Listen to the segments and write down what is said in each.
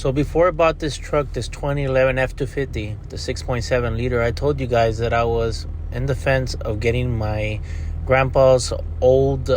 So before I bought this truck, this 2011 F-250, the 6.7 liter, I told you guys that I was in the fence of getting my grandpa's old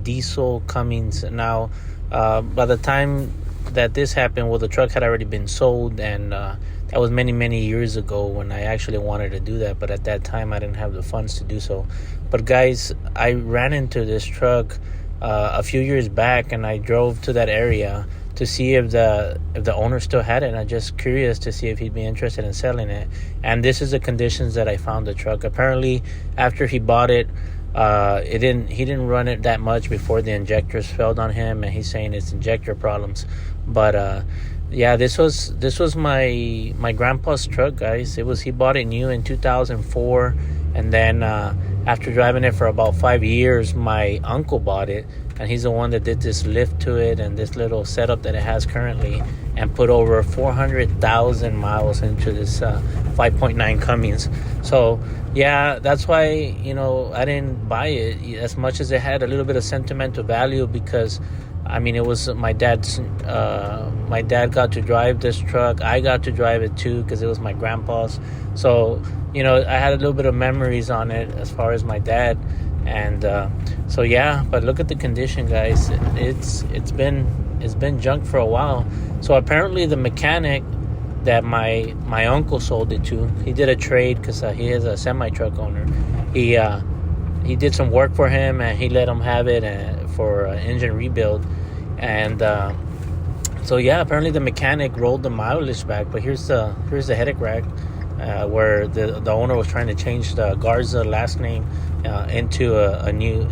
diesel Cummins. Now, by the time that this happened, well, the truck had already been sold, and that was many, many years ago when I actually wanted to do that. But at that time, I didn't have the funds to do so. But guys, I ran into this truck a few years back, and I drove to that area to see if the owner still had it, and I'm just curious to see if he'd be interested in selling it. And this is the conditions that I found the truck. Apparently, after he bought it, he didn't run it that much before the injectors failed on him, and he's saying it's injector problems. But yeah, this was my grandpa's truck, guys. He bought it new in 2004, and then after driving it for about 5 years, my uncle bought it, and he's the one that did this lift to it and this little setup that it has currently, and put over 400,000 miles into this 5.9 Cummins. So yeah, that's why, I didn't buy it as much as it had a little bit of sentimental value, because I mean, it was my dad's. My dad got to drive this truck. I got to drive it too because it was my grandpa's. So, I had a little bit of memories on it as far as my dad. And so yeah, but look at the condition, guys. It's been junk for a while. So apparently the mechanic that my uncle sold it to, he did a trade because he is a semi truck owner. He did some work for him, and he let him have it for engine rebuild. And so yeah, apparently the mechanic rolled the mileage back. But here's the headache rack where the owner was trying to change the Garza last name into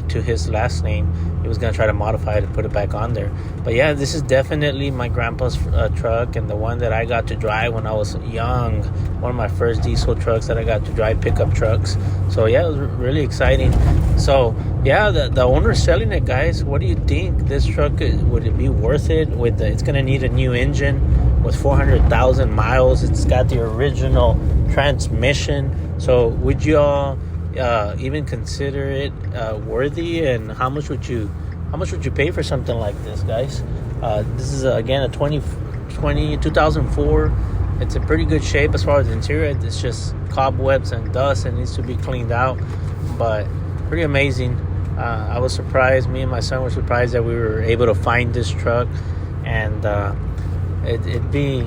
to his last name. He was going to try to modify it and put it back on there. But yeah, this is definitely my grandpa's truck, and the one that I got to drive when I was young. One of my first diesel trucks that I got to drive, pickup trucks. So yeah, it was really exciting. So yeah, the owner's selling it, guys. What do you think? This truck, would it be worth it? It's going to need a new engine with 400,000 miles. It's got the original transmission. So would you all even consider it worthy? And how much would you pay for something like this, guys? This is again a 2004. It's in pretty good shape as far as the interior. It's just cobwebs and dust and needs to be cleaned out, but pretty amazing. I was surprised. Me and my son were surprised that we were able to find this truck, and it'd be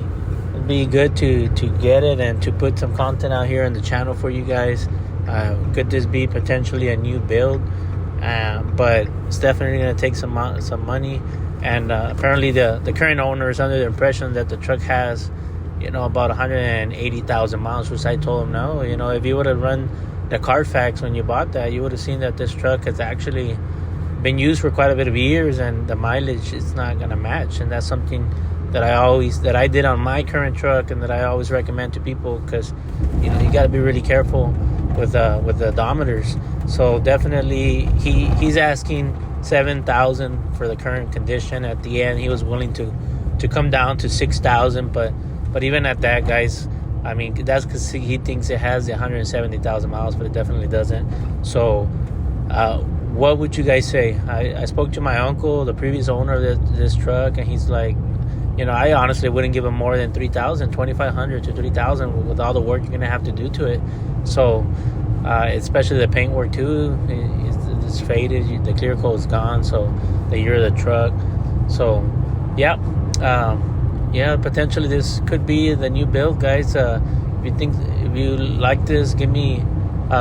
good to get it and to put some content out here on the channel for you guys. Could this be potentially a new build? But it's definitely going to take some money. And apparently the current owner is under the impression that the truck has, about 180,000 miles, which I told him no. If you would have run the Carfax when you bought that, you would have seen that this truck has actually been used for quite a bit of years, and the mileage is not going to match. And that's something that I did on my current truck, and that I always recommend to people, because you got to be really careful with the odometers. So definitely he's asking $7,000 for the current condition. At the end, he was willing to come down to $6,000, but even at that, guys, I mean, that's because he thinks it has the 170,000 miles, but it definitely doesn't. So what would you guys say? I spoke to my uncle, the previous owner of this truck, and he's like, I honestly wouldn't give him more than $3,000, $2,500 to $3,000 with all the work you're gonna have to do to it. So especially the paint work too, it's faded. The clear coat is gone. So the year of the truck. So yeah, potentially this could be the new build, guys. If you like this, give me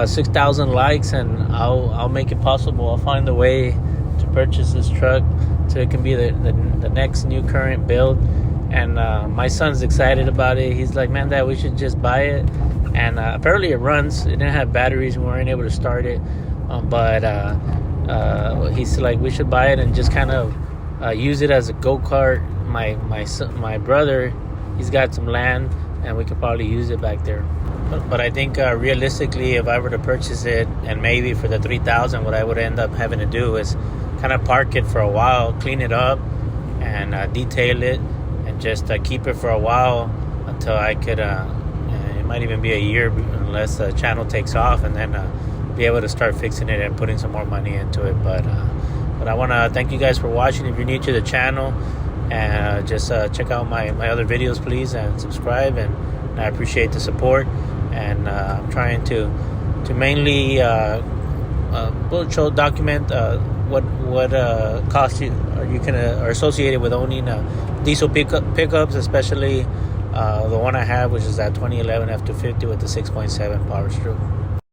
6,000 likes, and I'll make it possible. I'll find a way to purchase this truck so it can be the next new current build. And my son's excited about it. He's like, man, Dad, we should just buy it. And apparently it runs. It didn't have batteries. We weren't able to start it. But he's like, we should buy it and just kind of use it as a go-kart. My brother, he's got some land, and we could probably use it back there. But I think realistically, if I were to purchase it, and maybe for the $3,000, what I would end up having to do is kind of park it for a while, clean it up, and detail it, and just keep it for a while until I could. It might even be a year unless the channel takes off, and then be able to start fixing it and putting some more money into it. But I want to thank you guys for watching. If you're new to the channel, And just check out my other videos, please, and subscribe. And I appreciate the support. And I'm trying to mainly bullet show document what costs you are associated with owning diesel pickups, especially the one I have, which is that 2011 F250 with the 6.7 power stroke.